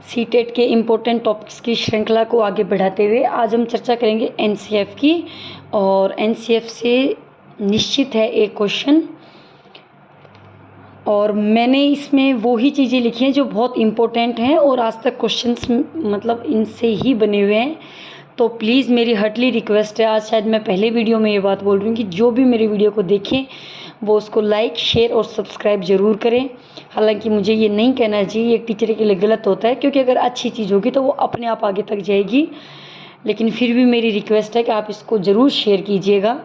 CTET के important topics की श्रृंखला को आगे बढ़ाते हुए आज हम चर्चा करेंगे एनसीएफ की। और एनसीएफ से निश्चित है एक क्वेश्चन, और मैंने इसमें वो ही चीज़ें लिखी हैं जो बहुत इम्पोर्टेंट हैं और आज तक क्वेश्चंस मतलब इनसे ही बने हुए हैं। तो प्लीज़ मेरी हार्टली रिक्वेस्ट है, आज शायद मैं पहले वीडियो में ये बात बोल रही हूँ कि जो भी मेरी वीडियो को देखें वो उसको लाइक, शेयर और सब्सक्राइब ज़रूर करें। हालांकि मुझे ये नहीं कहना चाहिए, एक टीचर के लिए गलत होता है, क्योंकि अगर अच्छी चीज़ होगी तो वो अपने आप आगे तक जाएगी। लेकिन फिर भी मेरी रिक्वेस्ट है कि आप इसको ज़रूर शेयर कीजिएगा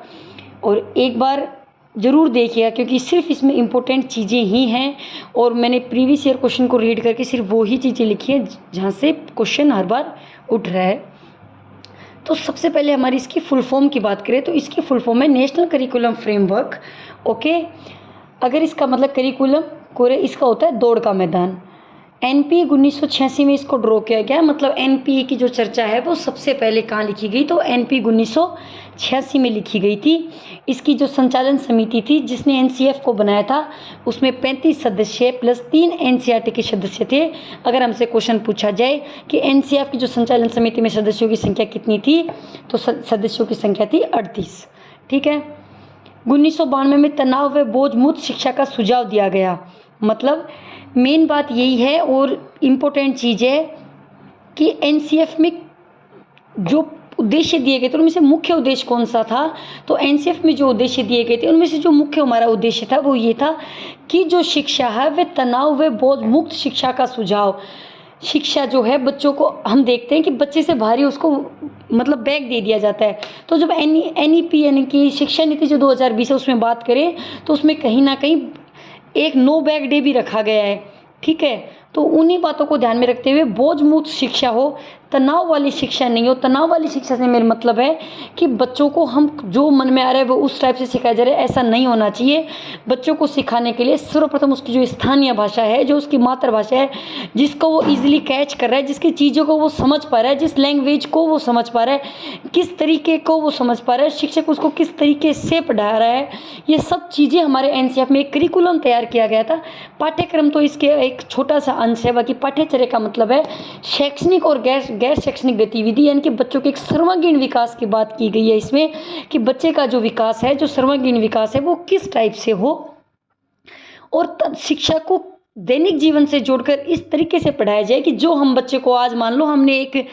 और एक बार ज़रूर देखिएगा, क्योंकि सिर्फ इसमें इम्पोर्टेंट चीज़ें ही हैं और मैंने प्रीवियस ईयर क्वेश्चन को रीड करके सिर्फ वो ही चीज़ें लिखी हैं जहाँ से क्वेश्चन हर बार उठ रहा है। तो सबसे पहले हमारी इसकी फुल फॉर्म की बात करें तो इसकी फुल फॉर्म है नेशनल करिकुलम फ्रेमवर्क। ओके, अगर इसका मतलब करिकुलम कोरे इसका होता है दौड़ का मैदान। एनपीए 1986 में इसको ड्रॉ किया गया। मतलब एनपीए की जो चर्चा है वो सबसे पहले कहाँ लिखी गई, तो एनपीए 1986 में लिखी गई थी। इसकी जो संचालन समिति थी जिसने एनसीएफ को बनाया था उसमें 35 सदस्य प्लस 3 एनसीईआरटी के सदस्य थे। अगर हमसे क्वेश्चन पूछा जाए कि एनसीएफ की जो संचालन समिति में सदस्यों की संख्या कितनी थी, तो सदस्यों की संख्या थी 38। ठीक है। 1992 में तनाव व बोझ मुक्त शिक्षा का सुझाव दिया गया। मतलब मेन बात यही है और इम्पोर्टेंट चीज़ है कि एनसीएफ में जो उद्देश्य दिए गए थे उनमें से मुख्य उद्देश्य कौन सा था, तो एनसीएफ में जो उद्देश्य दिए गए थे उनमें से जो मुख्य हमारा उद्देश्य था वो ये था कि जो शिक्षा है वह तनाव व बोझ मुक्त शिक्षा का सुझाव। शिक्षा जो है बच्चों को, हम देखते हैं कि बच्चे से भारी उसको मतलब बैग दे दिया जाता है। तो जब एनईपी यानी कि शिक्षा नीति जो 2020 है उसमें बात करें तो उसमें कहीं ना कहीं एक नो बैग डे भी रखा गया है। ठीक है, तो उन्हीं बातों को ध्यान में रखते हुए बोझ मुक्त शिक्षा हो, तनाव वाली शिक्षा नहीं हो। तनाव वाली शिक्षा से मेरा मतलब है कि बच्चों को हम जो मन में आ रहा है वो उस टाइप से सिखाया जा रहा है, ऐसा नहीं होना चाहिए। बच्चों को सिखाने के लिए सर्वप्रथम उसकी जो स्थानीय भाषा है, जो उसकी मातृभाषा है, जिसको वो इजीली कैच कर रहा है, जिसकी चीज़ों को वो समझ पा रहा है, जिस लैंग्वेज को वो समझ पा रहा है, किस तरीके को वो समझ पा रहा है, शिक्षक उसको किस तरीके से पढ़ा रहा है, ये सब चीज़ें हमारे एनसीएफ में एक करिकुलम तैयार किया गया था। पाठ्यक्रम तो इसके एक छोटा सा अंश है, बाकी पाठ्यचर्या का मतलब है शैक्षणिक और गैर शैक्षणिक गतिविधि, यानी कि बच्चों के एक सर्वांगीण विकास की बात की गई है इसमें कि बच्चे का जो विकास है, जो सर्वांगीण विकास है वो किस टाइप से हो। और शिक्षा को दैनिक जीवन से जोड़कर इस तरीके से पढ़ाया जाए कि जो हम बच्चे को, आज मान लो हमने एक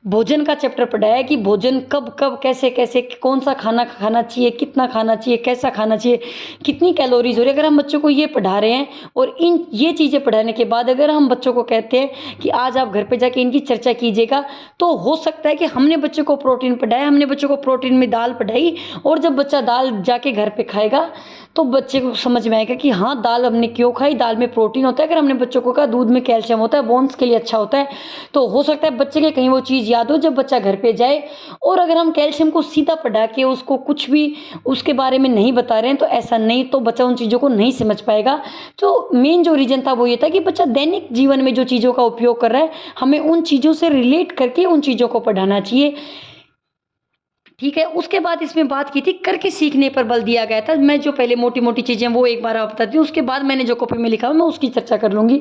भोजन का चैप्टर पढ़ाया कि भोजन कब कब कैसे कैसे कौन सा खाना खाना चाहिए, कितना खाना चाहिए, कैसा खाना चाहिए, कितनी कैलोरीज हो रही है। अगर हम बच्चों को ये पढ़ा रहे हैं और ये चीज़ें पढ़ाने के बाद अगर हम बच्चों को कहते हैं कि आज आप घर पे जाके इनकी चर्चा कीजिएगा, तो हो सकता है कि हमने बच्चे को प्रोटीन पढ़ाया, हमने बच्चों को प्रोटीन में दाल पढ़ाई, और जब बच्चा दाल जाके घर पर खाएगा तो बच्चे को समझ में आएगा कि हाँ दाल हमने क्यों खाई, दाल में प्रोटीन होता है। अगर हमने बच्चों को कहा दूध में कैल्शियम होता है, बोन्स के लिए अच्छा होता है, तो हो सकता है बच्चे के कहीं वो चीज़ याद हो जब बच्चा घर पे जाए। और अगर हम कैल्शियम को सीधा पढ़ा के उसको कुछ भी उसके बारे में नहीं बता रहे हैं तो ऐसा नहीं, तो बच्चा उन चीज़ों को नहीं समझ पाएगा। तो मेन जो रीजन था वो ये था कि बच्चा दैनिक जीवन में जो चीज़ों का उपयोग कर रहा है हमें उन चीज़ों से रिलेट करके उन चीज़ों को पढ़ाना चाहिए। ठीक है, उसके बाद इसमें बात की थी करके सीखने पर बल दिया गया था। मैं जो पहले मोटी मोटी चीज़ें वो एक बार आप बताती हूँ, उसके बाद मैंने जो कॉपी में लिखा मैं उसकी चर्चा कर लूँगी।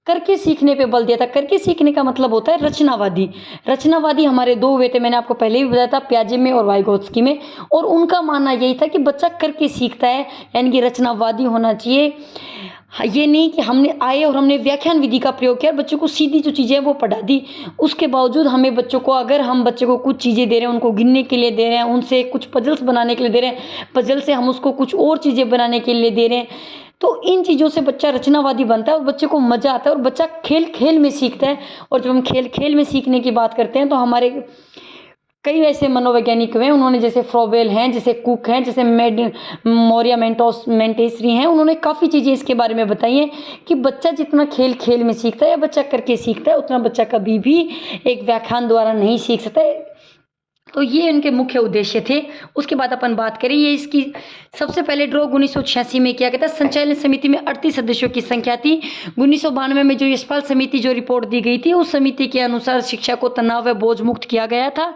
करके सीखने पे बल दिया था। करके सीखने का मतलब होता है रचनावादी। रचनावादी हमारे दो हुए थे, मैंने आपको पहले भी बताया था, पियाजे में और वाइगोत्स्की में। और उनका मानना यही था कि बच्चा करके सीखता है, यानी कि रचनावादी होना चाहिए। ये नहीं कि हमने आए और हमने व्याख्यान विधि का प्रयोग किया, बच्चों को सीधी जो चीज़ें वो पढ़ा दी। उसके बावजूद हमें बच्चों को, अगर हम बच्चे को कुछ चीज़ें दे रहे हैं, उनको गिनने के लिए दे रहे हैं, उनसे कुछ पजल्स बनाने के लिए दे रहे हैं, पजल से हम उसको कुछ और चीज़ें बनाने के लिए दे रहे हैं, तो इन चीज़ों से बच्चा रचनावादी बनता है और बच्चे को मज़ा आता है और बच्चा खेल खेल में सीखता है। और जब हम खेल खेल में सीखने की बात करते हैं तो हमारे कई ऐसे मनोवैज्ञानिक हुए, उन्होंने जैसे फ्रोबेल हैं, जैसे कुक हैं, जैसे मोरिया मेंटेसरी हैं, उन्होंने काफ़ी चीज़ें इसके बारे में बताई हैं कि बच्चा जितना खेल खेल में सीखता है या बच्चा करके सीखता है उतना बच्चा कभी भी एक व्याख्यान द्वारा नहीं सीख सकता है। तो ये इनके मुख्य उद्देश्य थे। उसके बाद अपन बात करें, ये इसकी सबसे पहले ड्रॉ 1986 में किया गया था। संचालन समिति में 38 सदस्यों की संख्या थी। 1992 में जो यशपाल समिति जो रिपोर्ट दी गई थी उस समिति के अनुसार शिक्षा को तनाव व बोझ मुक्त किया गया था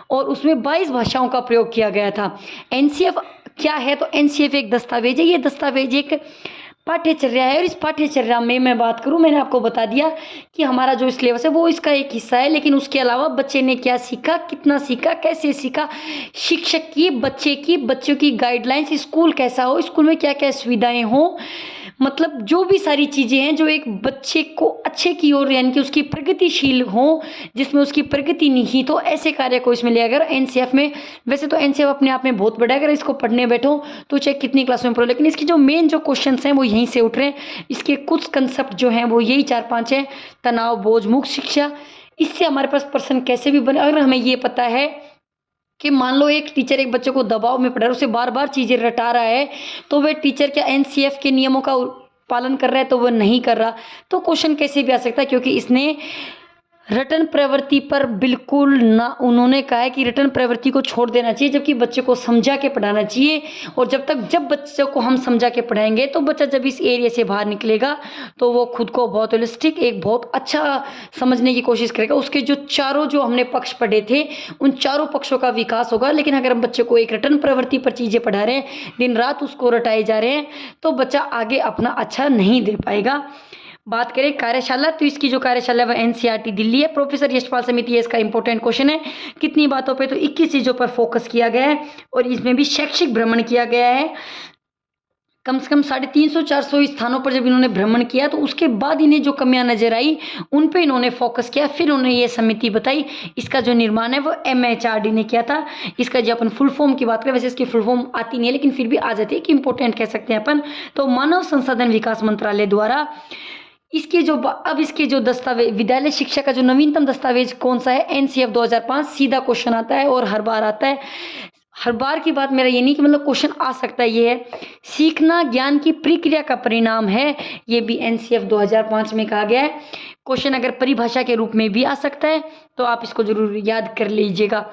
और उसमें 22 भाषाओं का प्रयोग किया गया था। एनसीएफ क्या है, तो एनसीएफ एक दस्तावेज है। ये दस्तावेज एक पाठ्यचर्या है और इस पाठ्यचर्या में मैं बात करूं, मैंने आपको बता दिया कि हमारा जो सिलेबस है वो इसका एक हिस्सा है, लेकिन उसके अलावा बच्चे ने क्या सीखा, कितना सीखा, कैसे सीखा, शिक्षक की, बच्चों की गाइडलाइंस, स्कूल कैसा हो, स्कूल में क्या क्या सुविधाएं हो, मतलब जो भी सारी चीज़ें हैं जो एक बच्चे को अच्छे की ओर यानी कि उसकी प्रगतिशील हो, जिसमें उसकी प्रगति निहित हो, ऐसे कार्य को इसमें लिया गया। एनसीएफ में वैसे तो एनसीएफ अपने आप में बहुत बड़ा है, अगर इसको पढ़ने बैठो तो चाहे कितनी क्लास में पढ़ो, लेकिन इसकी जो मेन जो क्वेश्चंस हैं वो यहीं से उठ रहे हैं। इसके कुछ कंसेप्ट जो हैं वो यही 4-5 हैं। तनाव बोझ मुक्त शिक्षा, इससे हमारे पास पर्सन कैसे भी बने। अगर हमें ये पता है कि मान लो एक टीचर एक बच्चे को दबाव में पढ़ा रहा है, उसे बार बार चीज़ें रटा रहा है, तो वह टीचर क्या एनसीएफ के नियमों का पालन कर रहा है, तो वह नहीं कर रहा, तो क्वेश्चन कैसे भी आ सकता है, क्योंकि इसने रटन प्रवृत्ति पर बिल्कुल ना, उन्होंने कहा है कि रटन प्रवृत्ति को छोड़ देना चाहिए, जबकि बच्चे को समझा के पढ़ाना चाहिए। और जब बच्चों को हम समझा के पढ़ाएंगे तो बच्चा जब इस एरिया से बाहर निकलेगा तो वो खुद को बहुत होलिस्टिक, एक बहुत अच्छा समझने की कोशिश करेगा। उसके जो चारों जो हमने पक्ष पढ़े थे उन चारों पक्षों का विकास होगा। लेकिन अगर हम बच्चे को एक रटन प्रवृत्ति पर चीज़ें पढ़ा रहे हैं, दिन रात उसको रटाए जा रहे हैं, तो बच्चा आगे अपना अच्छा नहीं दे पाएगा। बात करें कार्यशाला, तो इसकी जो कार्यशाला है वह एनसीईआरटी दिल्ली है। प्रोफेसर यशपाल समिति है, इसका इंपॉर्टेंट क्वेश्चन है। कितनी बातों पे, तो 21 चीज़ों पर फोकस किया गया है और इसमें भी शैक्षिक भ्रमण किया गया है। कम से कम 350-400 स्थानों पर जब इन्होंने भ्रमण किया तो उसके बाद इन्हें जो कमियां नजर आई उन पे इन्होंने फोकस किया। फिर उन्होंने ये समिति बताई। इसका जो निर्माण है वो MHRD ने किया था। इसका जो अपन फुल फॉर्म की बात करें, वैसे इसकी फुल फॉर्म आती नहीं है लेकिन फिर भी आ जाती है कि इंपॉर्टेंट कह सकते हैं अपन, तो मानव संसाधन विकास मंत्रालय द्वारा इसके जो दस्तावेज, विद्यालय शिक्षा का जो नवीनतम दस्तावेज कौन सा है, एनसीएफ 2005। सीधा क्वेश्चन आता है और हर बार आता है। हर बार की बात मेरा ये नहीं कि मतलब क्वेश्चन आ सकता है, ये है सीखना ज्ञान की प्रक्रिया का परिणाम है, ये भी एनसीएफ 2005 में कहा गया है। क्वेश्चन अगर परिभाषा के रूप में भी आ सकता है तो आप इसको जरूर याद कर लीजिएगा।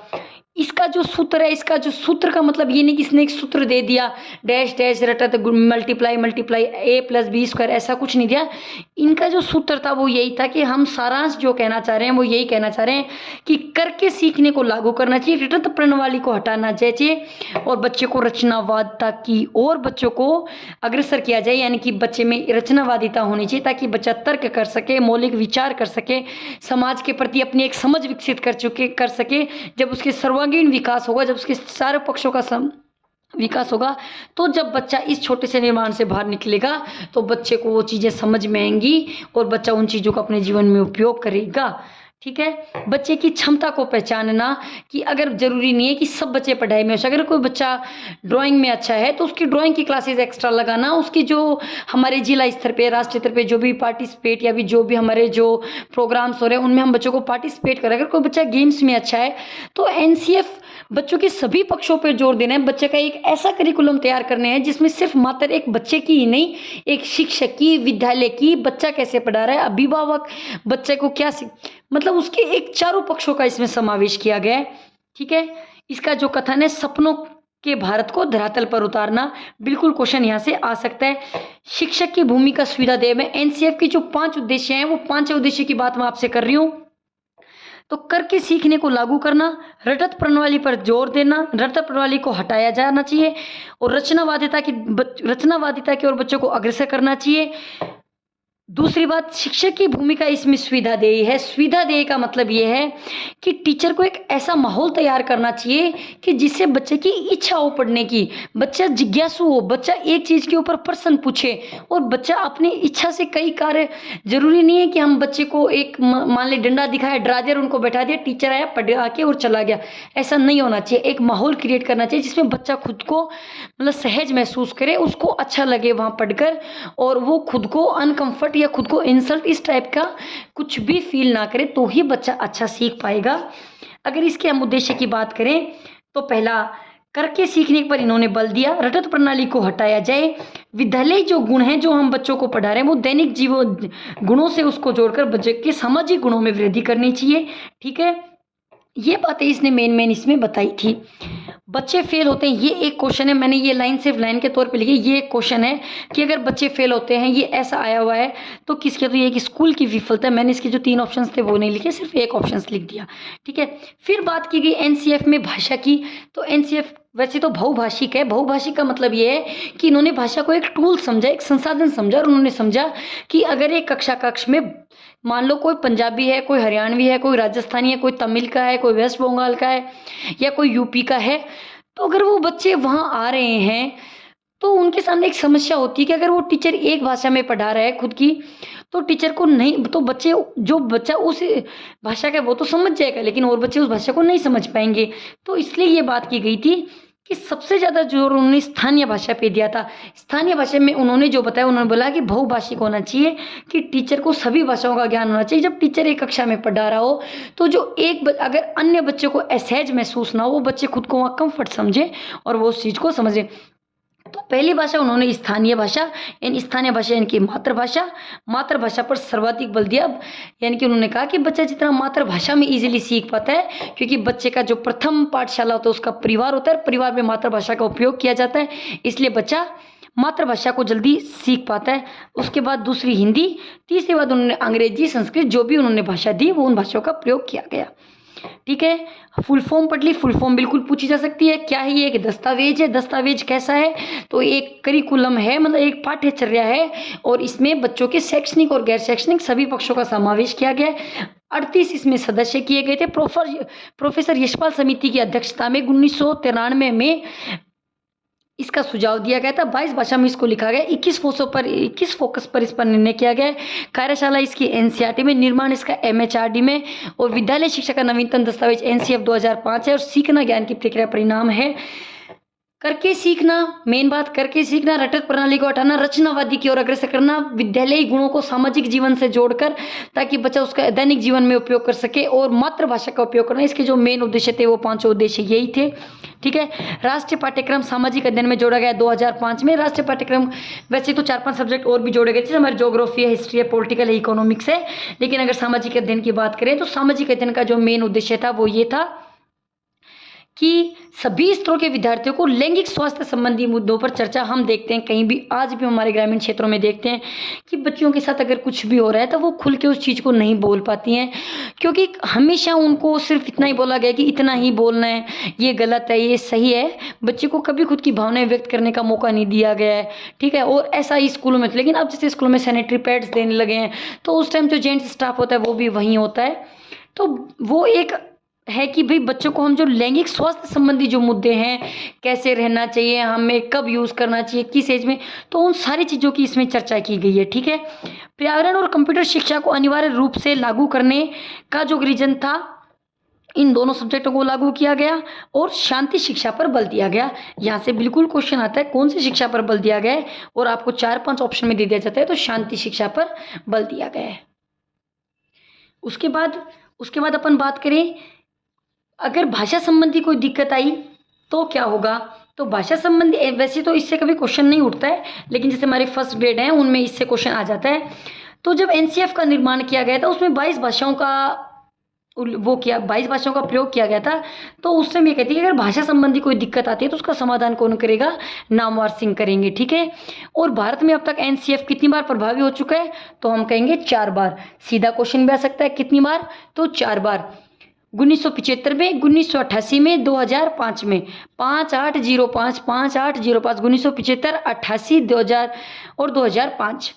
इसका जो सूत्र है, इसका जो सूत्र का मतलब ये नहीं कि इसने एक सूत्र दे दिया डैश डैश रटा तो मल्टीप्लाई A+B², ऐसा कुछ नहीं दिया। इनका जो सूत्र था वो यही था कि हम सारांश जो कहना चाह रहे हैं वो यही कहना चाह रहे हैं कि करके सीखने को लागू करना चाहिए, रटत प्रणाली को हटाना चाहिए और बच्चे को रचनावादिता की ओर बच्चों को अग्रसर किया जाए, यानी कि बच्चे में रचनावादिता होनी चाहिए ताकि बच्चा तर्क कर सके, मौलिक विचार कर सके, समाज के प्रति अपनी एक समझ विकसित कर सके। जब उसके सर्वांगीण विकास होगा, जब उसके सारे पक्षों का विकास होगा, तो जब बच्चा इस छोटे से निर्माण से बाहर निकलेगा तो बच्चे को वो चीज़ें समझ में आएंगी और बच्चा उन चीज़ों का अपने जीवन में उपयोग करेगा। ठीक है, बच्चे की क्षमता को पहचानना कि अगर जरूरी नहीं है कि सब बच्चे पढ़ाई में अगर कोई बच्चा ड्राइंग में अच्छा है तो उसकी ड्राइंग की क्लासेस एक्स्ट्रा लगाना, उसकी जो हमारे जिला स्तर पे, राष्ट्रीय स्तर पे जो भी पार्टिसिपेट या भी जो भी हमारे जो प्रोग्राम्स हो रहे हैं उनमें हम बच्चों को पार्टिसिपेट करें। अगर कोई बच्चा गेम्स में अच्छा है तो एनसीएफ बच्चों के सभी पक्षों पर जोर देना है। बच्चे का एक ऐसा करिकुलम तैयार करने हैं जिसमें सिर्फ मात्र एक बच्चे की ही नहीं, एक शिक्षक की, विद्यालय की, बच्चा कैसे पढ़ा रहा है, अभिभावक बच्चे को क्या मतलब उसके एक चारों पक्षों का इसमें समावेश किया गया है। ठीक है, इसका जो कथन है सपनों के भारत को धरातल पर उतारना, बिल्कुल क्वेश्चन यहाँ से आ सकता है। शिक्षक की भूमिका सुविधा देव में एनसीएफ की जो 5 उद्देश्य हैं वो 5 उद्देश्य की बात मैं आपसे कर रही हूँ। तो करके सीखने को लागू करना, रटत प्रणाली पर जोर देना, रटत प्रणाली को हटाया जाना चाहिए और रचनावादिता की ओर बच्चों को अग्रसर करना चाहिए। दूसरी बात, शिक्षक की भूमिका इसमें सुविधादेयी है। सुविधादेयी का मतलब ये है कि टीचर को एक ऐसा माहौल तैयार करना चाहिए कि जिससे बच्चे की इच्छा हो पढ़ने की, बच्चा जिज्ञासु हो, बच्चा एक चीज़ के ऊपर प्रश्न पूछे और बच्चा अपनी इच्छा से कई कार्य, जरूरी नहीं है कि हम बच्चे को एक मान ले डंडा दिखाया, डरा दिया, उनको बैठा दिया, टीचर आया पढ़ा के और चला गया, ऐसा नहीं होना चाहिए। एक माहौल क्रिएट करना चाहिए जिसमें बच्चा खुद को मतलब सहज महसूस करे, उसको अच्छा लगे वहाँ पढ़कर और वो खुद को अनकम्फर्ट या खुद को इंसल्ट इस टाइप का कुछ भी फील ना करे, तो ही बच्चा अच्छा सीख पाएगा। अगर इसके हम उद्देश्य की बात करें तो पहला, करके सीखने पर इन्होंने बल दिया, रटत प्रणाली को हटाया जाए, विद्यालय जो गुण हैं जो हम बच्चों को पढ़ा रहे हैं वो दैनिक जीवन गुणों से उसको जोड़कर बच्चे के सामाजिक गुणों में वृद्धि करनी चाहिए। ठीक है, ये बातें इसने मेन इसमें बताई थी। बच्चे फेल होते हैं, ये एक क्वेश्चन है, मैंने ये लाइन सिर्फ लाइन के तौर पे लिखी। ये एक क्वेश्चन है कि अगर बच्चे फेल होते हैं, ये ऐसा आया हुआ है तो किसके, तो ये कि स्कूल की विफलता है। मैंने इसके जो 3 ऑप्शंस थे वो नहीं लिखे, सिर्फ एक ऑप्शन लिख दिया। ठीक है, फिर बात की गई एनसीएफ में भाषा की, तो एनसीएफ वैसे तो बहुभाषिक है। बहुभाषिक का मतलब ये है कि इन्होंने भाषा को एक टूल समझा, एक संसाधन समझा, और उन्होंने समझा कि अगर एक कक्षा कक्ष में मान लो कोई पंजाबी है, कोई हरियाणवी है, कोई राजस्थानी है, कोई तमिल का है, कोई वेस्ट बंगाल का है, या कोई यूपी का है, तो अगर वो बच्चे वहाँ आ रहे हैं तो उनके सामने एक समस्या होती है कि अगर वो टीचर एक भाषा में पढ़ा रहा है खुद की, तो टीचर को नहीं, तो बच्चे, जो बच्चा उस भाषा का वो तो समझ जाएगा, लेकिन और बच्चे उस भाषा को नहीं समझ पाएंगे। तो इसलिए ये बात की गई थी कि सबसे ज़्यादा जोर उन्होंने स्थानीय भाषा पे दिया था। स्थानीय भाषा में उन्होंने जो बताया, उन्होंने बोला कि बहुभाषिक होना चाहिए, कि टीचर को सभी भाषाओं का ज्ञान होना चाहिए। जब टीचर एक कक्षा में पढ़ा रहा हो तो जो अगर अन्य बच्चे को असहज महसूस ना हो, वो बच्चे खुद को वहाँ कम्फर्ट समझे और वो उस चीज़ को समझे। तो पहली भाषा उन्होंने स्थानीय भाषा, यानी स्थानीय भाषा इनकी मातृभाषा, मातृभाषा पर सर्वाधिक बल दिया। यानी कि उन्होंने कहा कि बच्चा जितना मातृभाषा में इजीली सीख पाता है, क्योंकि बच्चे का जो प्रथम पाठशाला होता है उसका परिवार होता है, परिवार में मातृभाषा का उपयोग किया जाता है, इसलिए बच्चा मातृभाषा को जल्दी सीख पाता है। उसके बाद दूसरी हिंदी, तीसरी बात उन्होंने अंग्रेजी, संस्कृत, जो भी उन्होंने भाषा दी वो उन भाषाओं का प्रयोग किया गया। ठीक है, फुल फॉर्म पढ़ ली। फुल फॉर्म बिल्कुल पूछी जा सकती है। क्या है ये? एक दस्तावेज है। दस्तावेज कैसा है? तो एक करिकुलम है, मतलब एक पाठ्यचर्या है, और इसमें बच्चों के शैक्षणिक और गैर शैक्षणिक सभी पक्षों का समावेश किया गया है। 38 इसमें सदस्य किए गए थे। प्रोफेसर यशपाल समिति की अध्यक्षता में 1993 में इसका सुझाव दिया गया था। 22 भाषा में इसको लिखा गया। 21 फोकस पर इस पर निर्णय किया गया है। कार्यशाला इसकी एनसीईआरटी में, निर्माण इसका एमएचआरडी में, और विद्यालय शिक्षा का नवीनतम दस्तावेज एनसीएफ 2005 है। और सीखना ज्ञान की प्रक्रिया परिणाम है। करके सीखना, मेन बात करके सीखना, रटत प्रणाली को हटाना, रचनावादी की ओर अग्रसर करना, विद्यालयी गुणों को सामाजिक जीवन से जोड़कर ताकि बच्चा उसका दैनिक जीवन में उपयोग कर सके, और मातृभाषा का उपयोग करना। इसके जो मेन उद्देश्य थे वो 5 उद्देश्य यही थे। ठीक है, राष्ट्रीय पाठ्यक्रम सामाजिक अध्ययन में जोड़ा गया 2005 में। राष्ट्रीय पाठ्यक्रम वैसे तो 4-5 सब्जेक्ट और भी जोड़े गए थे, हमारे ज्योग्राफी है, हिस्ट्री है, पॉलिटिकल है, इकोनॉमिक्स है, लेकिन अगर सामाजिक अध्ययन की बात करें तो सामाजिक अध्ययन का जो मेन उद्देश्य था वो ये था कि सभी स्तरों के विद्यार्थियों को लैंगिक स्वास्थ्य संबंधी मुद्दों पर चर्चा। हम देखते हैं कहीं भी, आज भी हमारे ग्रामीण क्षेत्रों में देखते हैं कि बच्चियों के साथ अगर कुछ भी हो रहा है तो वो खुल के उस चीज़ को नहीं बोल पाती हैं, क्योंकि हमेशा उनको सिर्फ इतना ही बोला गया कि इतना ही बोलना है, ये गलत है, ये सही है। बच्चे को कभी खुद की भावनाएं व्यक्त करने का मौका नहीं दिया गया है। ठीक है, और ऐसा ही स्कूलों में, लेकिन अब जैसे स्कूलों में सैनिटरी पैड्स देने लगे हैं, तो उस टाइम जो जेंट्स स्टाफ होता है वो भी वहीं होता है। तो वो एक है कि भाई बच्चों को हम जो लैंगिक स्वास्थ्य संबंधी जो मुद्दे हैं, कैसे रहना चाहिए, हमें कब यूज़ करना चाहिए, किस एज में, तो उन सारी चीज़ों की इसमें चर्चा की गई है। ठीक है, पर्यावरण और कंप्यूटर शिक्षा को अनिवार्य रूप से लागू करने का जो रीजन था, इन दोनों सब्जेक्टों को लागू किया गया, और शांति शिक्षा पर बल दिया गया। यहाँ से बिल्कुल क्वेश्चन आता है कौन सी शिक्षा पर बल दिया गया है, और आपको 4-5 ऑप्शन में दे दिया जाता है, तो शांति शिक्षा पर बल दिया गया है। उसके बाद अपन बात करें, अगर भाषा संबंधी कोई दिक्कत आई तो क्या होगा। तो भाषा संबंधी वैसे तो इससे कभी क्वेश्चन नहीं उठता है, लेकिन जैसे हमारे फर्स्ट ग्रेड हैं उनमें इससे क्वेश्चन आ जाता है। तो जब एनसीएफ का निर्माण किया गया था उसमें 22 भाषाओं का प्रयोग किया गया था। तो उस समय ये कहती है कि अगर भाषा संबंधी कोई दिक्कत आती है तो उसका समाधान कौन करेगा, नामवर सिंह करेंगे। ठीक है, और भारत में अब तक एनसीएफ कितनी बार प्रभावी हो चुका है, तो हम कहेंगे 4 बार। सीधा क्वेश्चन भी आ सकता है, कितनी बार, तो 4 बार। 1975 में, 1988 में, 2005 में। 5805, 5805, 1975, 88, 2000 और 2005।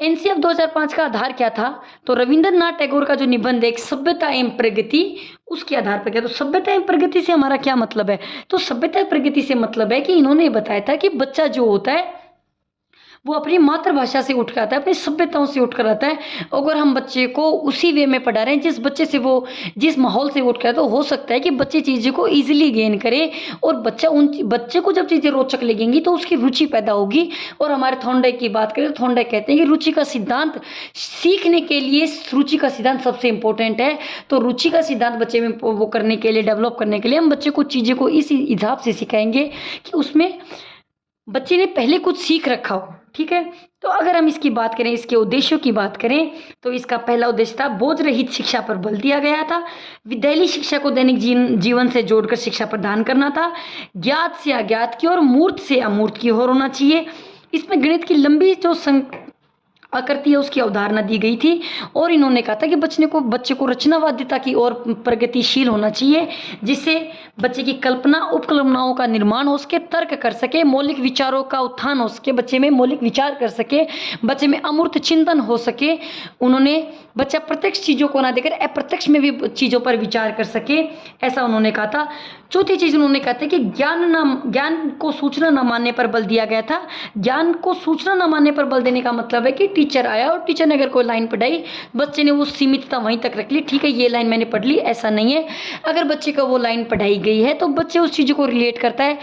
एनसीएफ 2005 का आधार क्या था, तो रविंद्रनाथ टैगोर का जो निबंध एक सभ्यता एवं प्रगति, उसके आधार पर क्या। तो सभ्यता एवं प्रगति से हमारा क्या मतलब है, तो सभ्यता एवं प्रगति से मतलब है कि इन्होंने बताया था कि बच्चा जो होता है वो अपनी मातृभाषा से उठ कर आता है, अपनी सभ्यताओं से उठ कर आता है। अगर हम बच्चे को उसी वे में पढ़ा रहे हैं जिस बच्चे से वो जिस माहौल से उठ कर, तो हो सकता है कि बच्चे चीज़ों को ईजिली गेन करे, और बच्चे को जब चीज़ें रोचक लगेंगी तो उसकी रुचि पैदा होगी। और हमारे थॉर्नडाइक की बात करें तो थॉर्नडाइक कहते हैं कि रुचि का सिद्धांत सीखने के लिए, रुचि का सिद्धांत सबसे इंपॉर्टेंट है। तो रुचि का सिद्धांत बच्चे में वो करने के लिए, डेवलप करने के लिए हम बच्चे को चीज़ों को इस हिसाब से सिखाएंगे कि उसमें बच्चे ने पहले कुछ सीख रखा हो। ठीक है, तो अगर हम इसकी बात करें, इसके उद्देश्यों की बात करें, तो इसका पहला उद्देश्य था बोझ रहित शिक्षा पर बल दिया गया था। विद्यालयी शिक्षा को दैनिक जीवन से जोड़कर शिक्षा प्रदान करना था। ज्ञात से अज्ञात की और मूर्त से अमूर्त की ओर होना चाहिए। इसमें गणित की लंबी जो आकृति है उसकी अवधारणा दी गई थी। और इन्होंने कहा था कि बच्चे को रचनावादिता की ओर प्रगतिशील होना चाहिए, जिससे बच्चे की कल्पना उपकल्पनाओं का निर्माण हो सके, तर्क कर सके, मौलिक विचारों का उत्थान हो सके, बच्चे में मौलिक विचार कर सके, बच्चे में अमूर्त चिंतन हो सके। उन्होंने बच्चा प्रत्यक्ष चीज़ों को ना देकर अप्रत्यक्ष में भी चीज़ों पर विचार कर सके, ऐसा उन्होंने कहा था। चौथी चीज़ उन्होंने कहा था कि ज्ञान को सूचना न मानने पर बल दिया गया था। ज्ञान को सूचना न मानने पर बल देने का मतलब है कि टीचर आया और टीचर ने अगर कोई लाइन पढ़ाई, बच्चे ने वो सीमितता वहीं तक रख ली, ठीक है ये लाइन मैंने पढ़ ली, ऐसा नहीं है। अगर बच्चे को वो लाइन पढ़ाई गई है तो बच्चे उस चीज़ को रिलेट करता है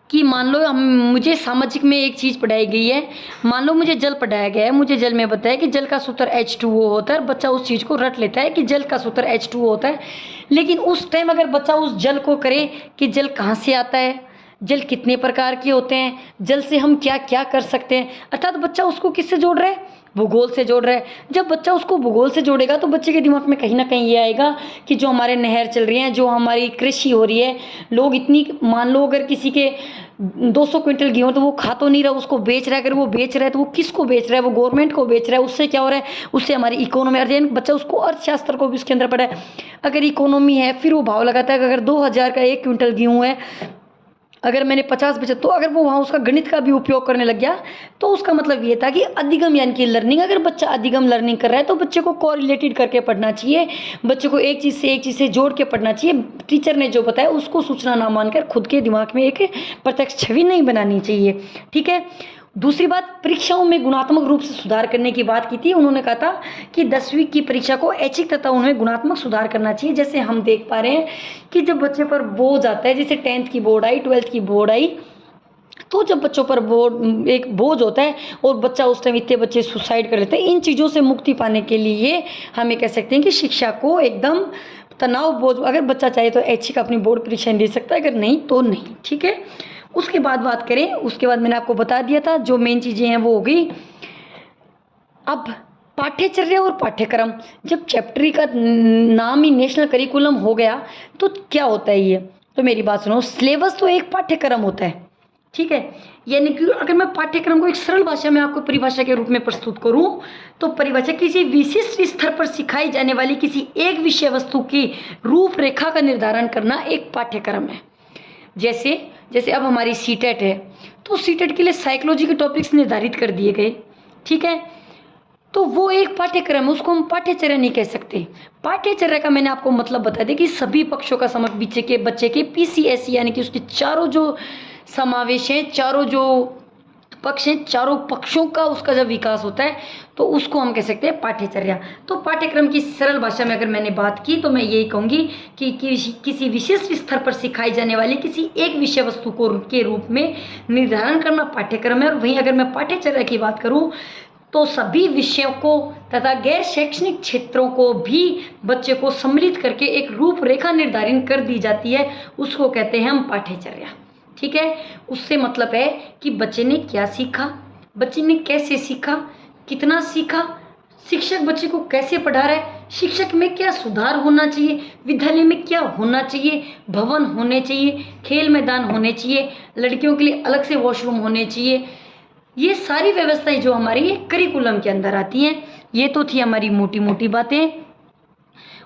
कि मान लो मुझे सामाजिक में एक चीज़ पढ़ाई गई है, मान लो मुझे जल पढ़ाया गया है, मुझे जल में बताया कि जल का सूत्र H2O होता है, बच्चा उस चीज़ को रट लेता है कि जल का सूत्र H2O होता है। लेकिन उस टाइम अगर बच्चा उस जल को करे कि जल कहाँ से आता है, जल कितने प्रकार के होते हैं, जल से हम क्या क्या कर सकते हैं, अर्थात बच्चा उसको किससे जोड़ रहा है, भूगोल से जोड़ रहा है। जब बच्चा उसको भूगोल से जोड़ेगा तो बच्चे के दिमाग में कहीं ना कहीं ये आएगा कि जो हमारे नहर चल रही हैं, जो हमारी कृषि हो रही है, लोग इतनी, मान लो अगर किसी के 200 क्विंटल गेहूँ तो वो खा तो नहीं रहा, उसको बेच रहा है। अगर वो बेच रहा है तो वो किसको बेच रहा है, वो गवर्नमेंट को बेच रहा है। उससे क्या हो रहा है, उससे हमारी इकोनॉमी, अध्ययन बच्चा उसको अर्थशास्त्र को भी उसके अंदर पढ़ा है। अगर इकोनॉमी है फिर वो भाव लगाता है कि अगर 2000 का 1 क्विंटल गेहूँ है, अगर मैंने 50 बेचा, तो अगर वो वहाँ उसका गणित का भी उपयोग करने लग गया तो उसका मतलब ये था कि अधिगम यानी कि लर्निंग। अगर बच्चा अधिगम लर्निंग कर रहा है तो बच्चे को कोरिलेटेड करके पढ़ना चाहिए, बच्चे को एक चीज़ से जोड़ के पढ़ना चाहिए। टीचर ने जो बताया उसको सूचना ना मानकर खुद के दिमाग में एक प्रत्यक्ष छवि नहीं बनानी चाहिए, ठीक है। दूसरी बात, परीक्षाओं में गुणात्मक रूप से सुधार करने की बात की थी। उन्होंने कहा था कि 10वीं की परीक्षा को ऐच्छिक तथा उन्हें गुणात्मक सुधार करना चाहिए। जैसे हम देख पा रहे हैं कि जब बच्चे पर बोझ आता है, जैसे 10th की बोर्ड आई, 12th की बोर्ड आई, तो जब बच्चों पर एक बोझ होता है और बच्चा उस टाइम इतने बच्चे सुसाइड कर लेते हैं, इन चीज़ों से मुक्ति पाने के लिए हमें कह सकते हैं कि शिक्षा को एकदम तनाव बोझ, अगर बच्चा चाहे तो ऐच्छिक अपनी बोर्ड परीक्षा दे सकता है, अगर नहीं तो नहीं, ठीक है। उसके बाद बात करें, उसके बाद मैंने आपको बता दिया था जो मेन चीज़ें हैं वो हो गई। अब पाठ्यचर्या और पाठ्यक्रम, जब चैप्टर का नाम ही नेशनल करिकुलम हो गया तो क्या होता है ये, तो मेरी बात सुनो, सिलेबस तो एक पाठ्यक्रम होता है, ठीक है। यानी कि अगर मैं पाठ्यक्रम को एक सरल भाषा में आपको परिभाषा के रूप में प्रस्तुत करूं तो परिभाषा किसी विशिष्ट स्तर पर सिखाई जाने वाली किसी एक विषय वस्तु की रूपरेखा का निर्धारण करना एक पाठ्यक्रम है। जैसे अब हमारी सीटेट है तो सीटेट के लिए साइकोलॉजी के टॉपिक्स निर्धारित कर दिए गए, ठीक है। तो वो एक पाठ्यक्रम है, उसको हम पाठ्यचर्या नहीं कह सकते। पाठ्यचर्या का मैंने आपको मतलब बता दिया कि सभी पक्षों का समग्र बच्चे के PCSE यानी कि उसके चारों जो समावेश हैं, चारों जो पक्ष हैं, चारों पक्षों का उसका जब विकास होता है तो उसको हम कह सकते हैं पाठ्यचर्या। तो पाठ्यक्रम की सरल भाषा में अगर मैंने बात की तो मैं यही कहूँगी कि किसी विशिष्ट स्तर पर सिखाई जाने वाली किसी एक विषय वस्तु को के रूप में निर्धारण करना पाठ्यक्रम है। और वहीं अगर मैं पाठ्यचर्या की बात करूँ तो सभी विषयों को तथा गैर शैक्षणिक क्षेत्रों को भी बच्चे को सम्मिलित करके एक रूपरेखा निर्धारित कर दी जाती है, उसको कहते हैं हम पाठ्यचर्या, ठीक है। उससे मतलब है कि बच्चे ने क्या सीखा, बच्चे ने कैसे सीखा, कितना सीखा, शिक्षक बच्चे को कैसे पढ़ा रहा है, शिक्षक में क्या सुधार होना चाहिए, विद्यालय में क्या होना चाहिए, भवन होने चाहिए, खेल मैदान होने चाहिए, लड़कियों के लिए अलग से वॉशरूम होने चाहिए। ये सारी व्यवस्थाएं जो हमारी करिकुलम के अंदर आती हैं। ये तो थी हमारी मोटी मोटी बातें।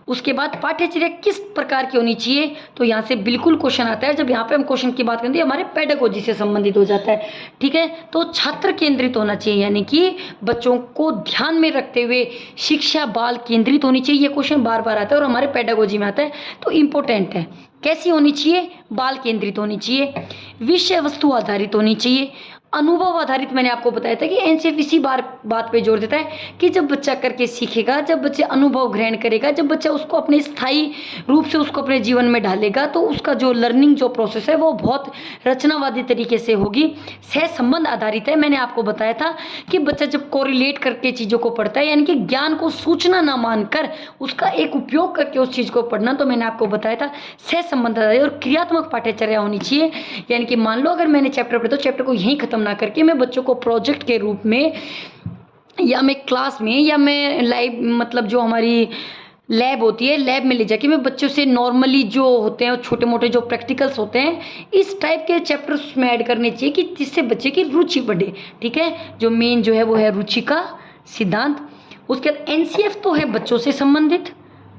उसके बाद पाठ्यचर्या किस प्रकार की होनी चाहिए, तो यहाँ से बिल्कुल क्वेश्चन आता है। जब यहाँ पे हम क्वेश्चन की बात करते हैं हमारे पेडागोजी से संबंधित हो जाता है, ठीक है। तो छात्र केंद्रित होना चाहिए, यानी कि बच्चों को ध्यान में रखते हुए शिक्षा बाल केंद्रित होनी चाहिए। ये क्वेश्चन बार बार आता है और हमारे पेडागोजी में आता है, तो इम्पोर्टेंट है। कैसी होनी चाहिए, बाल केंद्रित होनी चाहिए, विषय वस्तु आधारित होनी चाहिए, अनुभव आधारित। मैंने आपको बताया था कि एनसीएफ इसी बात पे जोर देता है कि जब बच्चा करके सीखेगा, जब बच्चा अनुभव ग्रहण करेगा, जब बच्चा उसको अपने स्थायी रूप से उसको अपने जीवन में ढालेगा तो उसका जो लर्निंग जो प्रोसेस है वो बहुत रचनावादी तरीके से होगी, सह संबंध आधारित है। मैंने आपको बताया था कि बच्चा जब कोरिलेट करके चीज़ों को पढ़ता है, यानी कि ज्ञान को सूचना ना मानकर उसका एक उपयोग करके उस चीज़ को पढ़ना, तो मैंने आपको बताया था सह संबंध आधारित और क्रियात्मक पाठ्यचर्या होनी चाहिए। यानी कि मान लो अगर मैंने चैप्टर पढ़ा तो चैप्टर को यहीं खत्म ना करके मैं बच्चों को प्रोजेक्ट के रूप में या मैं क्लास में या मैं लाइव मतलब जो हमारी लैब होती है, लैब में ले जाके मैं बच्चों से नॉर्मली जो होते हैं छोटे मोटे जो प्रैक्टिकल्स होते हैं इस टाइप के चैप्टर्स में ऐड करने चाहिए कि जिससे बच्चे की रुचि बढ़े। ठीक है, जो मेन जो है वो है रुचि का सिद्धांत। उसके बाद एनसीएफ तो है बच्चों से संबंधित,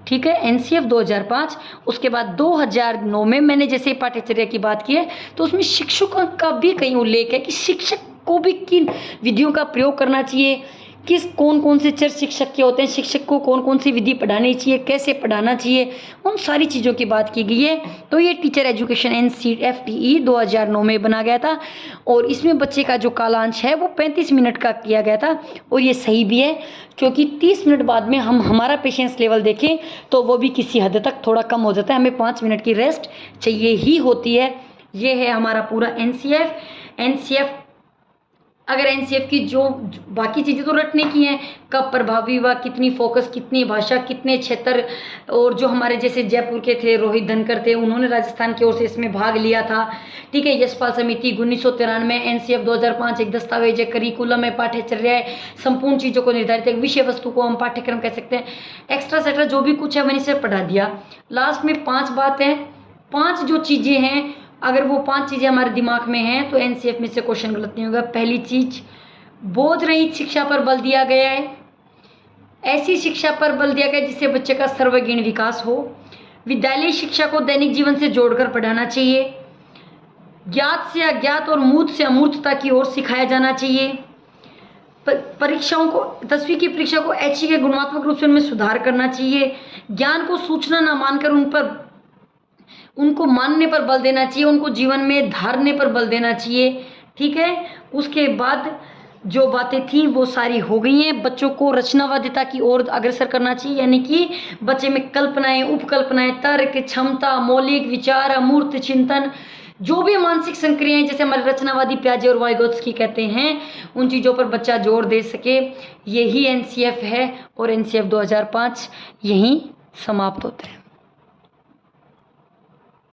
ठीक है, एनसीएफ 2005। उसके बाद 2009 में मैंने जैसे पाठ्यचर्या की बात की है तो उसमें शिक्षकों का भी कहीं उल्लेख है कि शिक्षक को भी किन विधियों का प्रयोग करना चाहिए, किस कौन कौन से चर शिक्षक के होते हैं, शिक्षक को कौन कौन सी विधि पढ़ानी चाहिए, कैसे पढ़ाना चाहिए, उन सारी चीज़ों की बात की गई है। तो ये टीचर एजुकेशन NCFTE 2009 में बना गया था और इसमें बच्चे का जो कालांश है वो 35 मिनट का किया गया था और ये सही भी है क्योंकि 30 मिनट बाद में हम हमारा पेशेंस लेवल देखें तो वो भी किसी हद तक थोड़ा कम हो जाता है, हमें 5 मिनट की रेस्ट चाहिए ही होती है। ये है हमारा पूरा NCF। अगर एनसीएफ की जो बाकी चीज़ें तो रटने की हैं, कब प्रभावी हुआ, कितनी फोकस, कितनी भाषा, कितने क्षेत्र, और जो हमारे जैसे जयपुर के थे रोहित धनकर थे उन्होंने राजस्थान की ओर से इसमें भाग लिया था। ठीक है, यशपाल समिति 1993, एनसीएफ 2005 एक दस्तावेज है, करिकुलम है, पाठ्यचर्या है, संपूर्ण चीज़ों को निर्धारित है, विषय वस्तु को हम पाठ्यक्रम कह सकते हैं, एक्स्ट्रा सेट्रा जो भी कुछ है मैंने इसे पढ़ा दिया। लास्ट में 5 बातें, 5 जो चीज़ें हैं, अगर वो 5 चीज़ें हमारे दिमाग में हैं तो एनसीएफ में से क्वेश्चन गलत नहीं होगा। पहली चीज, बोझ रहित शिक्षा पर बल दिया गया है, ऐसी शिक्षा पर बल दिया गया जिससे बच्चे का सर्वगुण विकास हो। विद्यालय शिक्षा को दैनिक जीवन से जोड़कर पढ़ाना चाहिए। ज्ञात से अज्ञात और मूर्त से अमूर्तता की ओर सिखाया जाना चाहिए। परीक्षाओं को 10वीं की परीक्षा को ऐच्छिक के गुणात्मक रूप से उनमें सुधार करना चाहिए। ज्ञान को सूचना न मानकर उनको मानने पर बल देना चाहिए, उनको जीवन में धारने पर बल देना चाहिए। ठीक है, उसके बाद जो बातें थी वो सारी हो गई हैं। बच्चों को रचनावादिता की ओर अग्रसर करना चाहिए, यानी कि बच्चे में कल्पनाएं, उपकल्पनाएं, तर्क क्षमता, मौलिक विचार, अमूर्त चिंतन, जो भी मानसिक संक्रियाएं जैसे हमारे रचनावादी प्याजे और वाइगोत्स्की कहते हैं, उन चीज़ों पर बच्चा जोर दे सके। यही एनसीएफ है और एनसीएफ 2005 यहीं समाप्त होते हैं।